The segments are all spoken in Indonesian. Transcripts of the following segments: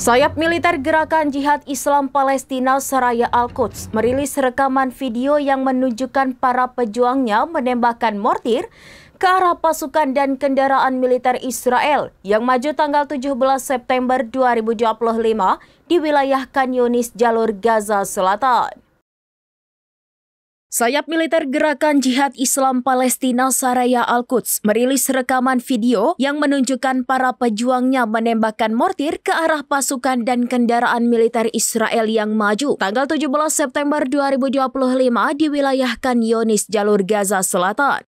Sayap militer Gerakan Jihad Islam Palestina Saraya Al-Quds merilis rekaman video yang menunjukkan para pejuangnya menembakkan mortir ke arah pasukan dan kendaraan militer Israel yang maju tanggal 17 September 2025 di wilayah Khan Yunis, jalur Gaza Selatan. Sayap militer Gerakan Jihad Islam Palestina Saraya Al-Quds merilis rekaman video yang menunjukkan para pejuangnya menembakkan mortir ke arah pasukan dan kendaraan militer Israel yang maju tanggal 17 September 2025 di wilayah Khan Yunis, jalur Gaza Selatan.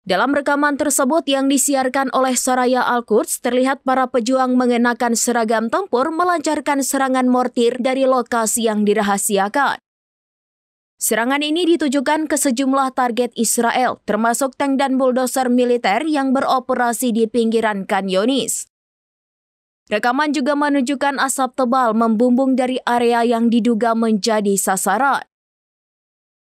Dalam rekaman tersebut yang disiarkan oleh Saraya Al-Quds, terlihat para pejuang mengenakan seragam tempur melancarkan serangan mortir dari lokasi yang dirahasiakan. Serangan ini ditujukan ke sejumlah target Israel, termasuk tank dan bulldozer militer yang beroperasi di pinggiran Khan Yunis. Rekaman juga menunjukkan asap tebal membumbung dari area yang diduga menjadi sasaran.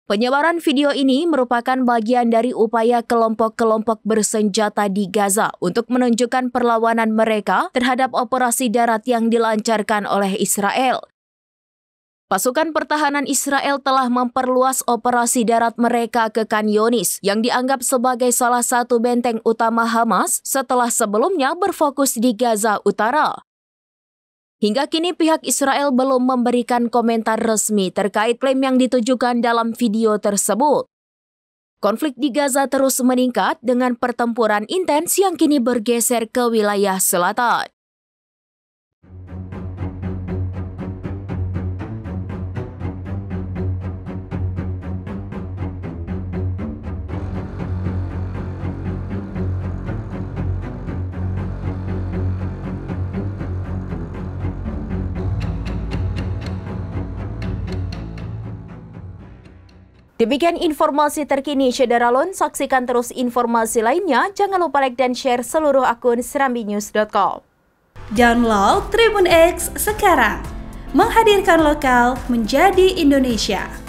Penyebaran video ini merupakan bagian dari upaya kelompok-kelompok bersenjata di Gaza untuk menunjukkan perlawanan mereka terhadap operasi darat yang dilancarkan oleh Israel. Pasukan pertahanan Israel telah memperluas operasi darat mereka ke Khan Yunis yang dianggap sebagai salah satu benteng utama Hamas setelah sebelumnya berfokus di Gaza Utara. Hingga kini pihak Israel belum memberikan komentar resmi terkait klaim yang ditujukan dalam video tersebut. Konflik di Gaza terus meningkat dengan pertempuran intens yang kini bergeser ke wilayah selatan. Demikian informasi terkini Syederalun, saksikan terus informasi lainnya, jangan lupa like dan share seluruh akun serambinews.com. Download Tribun X sekarang, menghadirkan lokal menjadi Indonesia.